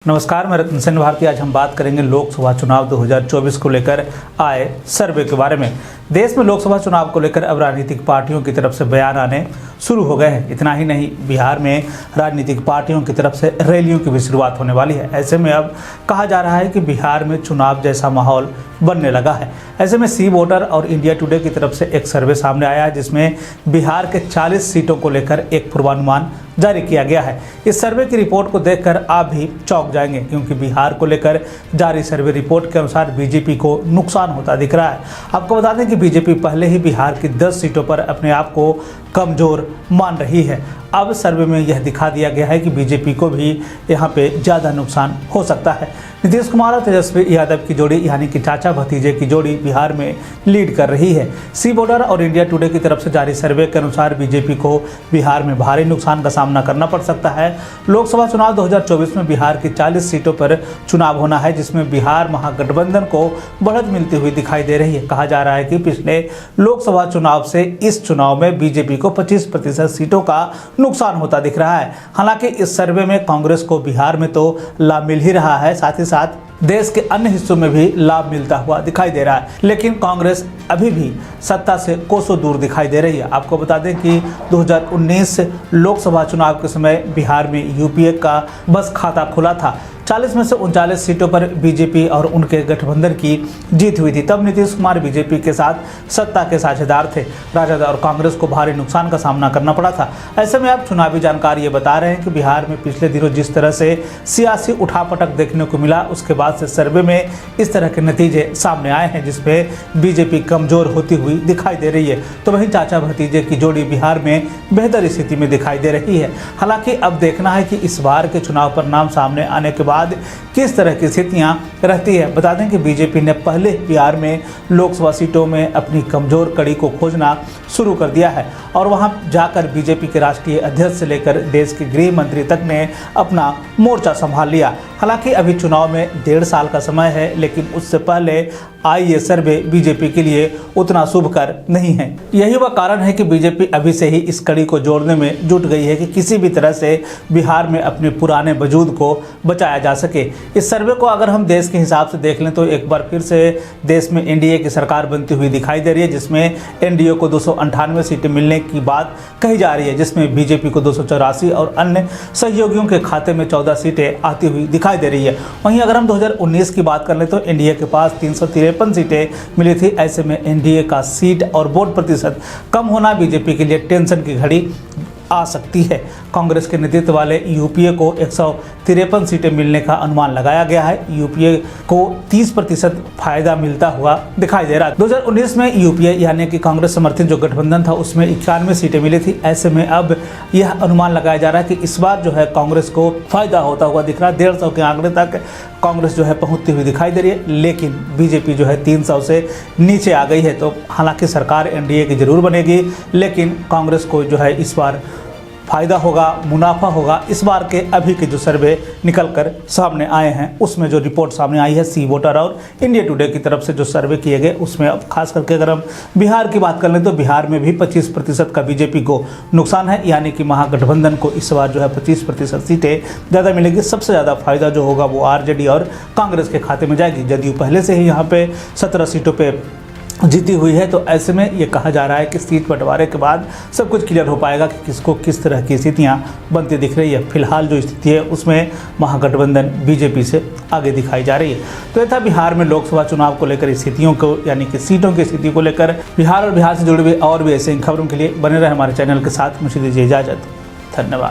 नमस्कार, मैं रतन सेन भारती। आज हम बात करेंगे लोकसभा चुनाव 2024 को लेकर आए सर्वे के बारे में। देश में लोकसभा चुनाव को लेकर अब राजनीतिक पार्टियों की तरफ से बयान आने शुरू हो गए हैं। इतना ही नहीं, बिहार में राजनीतिक पार्टियों की तरफ से रैलियों की भी शुरुआत होने वाली है। ऐसे में अब कहा जा रहा है कि बिहार में चुनाव जैसा माहौल बनने लगा है। ऐसे में सी वोटर और इंडिया टुडे की तरफ से एक सर्वे सामने आया है, जिसमें बिहार के 40 सीटों को लेकर एक पूर्वानुमान जारी किया गया है। इस सर्वे की रिपोर्ट को देखकर आप भी चौंक जाएंगे, क्योंकि बिहार को लेकर जारी सर्वे रिपोर्ट के अनुसार बीजेपी को नुकसान होता दिख रहा है। आपको बता दें कि बीजेपी पहले ही बिहार की 10 सीटों पर अपने आप को कमजोर मान रही है। अब सर्वे में यह दिखा दिया गया है कि बीजेपी को भी यहाँ पे ज़्यादा नुकसान हो सकता है। नीतीश कुमार और तेजस्वी यादव की जोड़ी, यानी कि चाचा भतीजे की जोड़ी, बिहार में लीड कर रही है। सी वोटर और इंडिया टुडे की तरफ से जारी सर्वे के अनुसार बीजेपी को बिहार में भारी नुकसान का सामना करना पड़ सकता है। लोकसभा चुनाव 2024 में बिहार की 40 सीटों पर चुनाव होना है, जिसमें बिहार महागठबंधन को बढ़त मिलती हुई दिखाई दे रही है। कहा जा रहा है कि पिछले लोकसभा चुनाव से इस चुनाव में बीजेपी को 25% सीटों का नुकसान होता दिख रहा है। हालांकि इस सर्वे में कांग्रेस को बिहार में तो लाभ मिल ही रहा है, साथ ही साथ देश के अन्य हिस्सों में भी लाभ मिलता हुआ दिखाई दे रहा है, लेकिन कांग्रेस अभी भी सत्ता से कोसों दूर दिखाई दे रही है। आपको बता दें कि 2019 लोकसभा चुनाव के समय बिहार में यूपीए का बस खाता खुला था। 40 में से 39 सीटों पर बीजेपी और उनके गठबंधन की जीत हुई थी। तब नीतीश कुमार बीजेपी के साथ सत्ता के साझेदार थे। राजद और कांग्रेस को भारी नुकसान का सामना करना पड़ा था। ऐसे में अब चुनावी जानकारी ये बता रहे हैं कि बिहार में पिछले दिनों जिस तरह से सियासी उठापटक देखने को मिला, उसके बाद से सर्वे में इस तरह के नतीजे सामने आए हैं, जिसमें बीजेपी कमजोर होती हुई दिखाई दे रही है। तो वहीं चाचा भतीजे की जोड़ी बिहार में बेहतर स्थिति में दिखाई दे रही है। हालांकि अब देखना है कि इस बार के चुनाव परिणाम सामने आने के बाद किस तरह की स्थितियां रहती है। बता दें कि बीजेपी ने पहले बिहार में लोकसभा सीटों में अपनी कमजोर कड़ी को खोजना शुरू कर दिया है, और वहां जाकर बीजेपी के राष्ट्रीय अध्यक्ष से लेकर देश के गृह मंत्री तक ने अपना मोर्चा संभाल लिया। हालांकि अभी चुनाव में 1.5 साल का समय है, लेकिन उससे पहले आई ये सर्वे बीजेपी के लिए उतना शुभकर नहीं है। यही वह कारण है कि बीजेपी अभी से ही इस कड़ी को जोड़ने में जुट गई है कि किसी भी तरह से बिहार में अपने पुराने वजूद को बचाया जा सके। इस सर्वे को अगर हम देश के हिसाब से देख लें तो एक बार फिर से देश में एनडीए की सरकार बनती हुई दिखाई दे रही है, जिसमें एनडीए को 298 सीटें मिलने की बात कही जा रही है, जिसमें बीजेपी को 284 और अन्य सहयोगियों के खाते में 14 सीटें आती हुई दिखाई दे रही है। वहीं अगर हम 2019 की बात कर लें तो एनडीए के पास 353 सीटें मिली थी। ऐसे में एनडीए का सीट और वोट प्रतिशत कम होना बीजेपी के लिए टेंशन की घड़ी आ सकती है। कांग्रेस के नेतृत्व वाले यूपीए को 153 सीटें मिलने का अनुमान लगाया गया है। यूपीए को 30% फायदा मिलता हुआ दिखाई दे रहा है। 2019 में यूपीए यानी कि कांग्रेस समर्थित जो गठबंधन था, उसमें 91 सीटें मिली थी। ऐसे में अब यह अनुमान लगाया जा रहा है कि इस बार जो है कांग्रेस को फायदा होता हुआ दिख रहा है। 150 के आंकड़े तक कांग्रेस जो है पहुंचती हुई दिखाई दे रही है, लेकिन बीजेपी जो है 300 से नीचे आ गई है। तो हालांकि सरकार एनडीए की जरूर बनेगी, लेकिन कांग्रेस को जो है इस बार फायदा होगा, मुनाफा होगा। इस बार के अभी के जो सर्वे निकल कर सामने आए हैं, उसमें जो रिपोर्ट सामने आई है सी वोटर और इंडिया टुडे की तरफ से जो सर्वे किए गए, उसमें अब खास करके अगर हम बिहार की बात कर लें तो बिहार में भी 25% का बीजेपी को नुकसान है, यानी कि महागठबंधन को इस बार जो है 25% सीटें ज़्यादा मिलेगी। सबसे ज़्यादा फायदा जो होगा वो आरजेडी और कांग्रेस के खाते में जाएगी। जदयू पहले से ही यहाँ पे 17 सीटों पर जीती हुई है। तो ऐसे में ये कहा जा रहा है कि सीट बंटवारे के बाद सब कुछ क्लियर हो पाएगा कि किसको किस तरह की स्थितियां बनती दिख रही है। फिलहाल जो स्थिति है उसमें महागठबंधन बीजेपी से आगे दिखाई जा रही है। तो यह था बिहार में लोकसभा चुनाव को लेकर स्थितियों को, यानी कि सीटों की स्थिति को लेकर। बिहार और बिहार से जुड़े हुए और भी ऐसे खबरों के लिए बने रहे हमारे चैनल के साथ। मुझे दीजिए इजाज़त। धन्यवाद।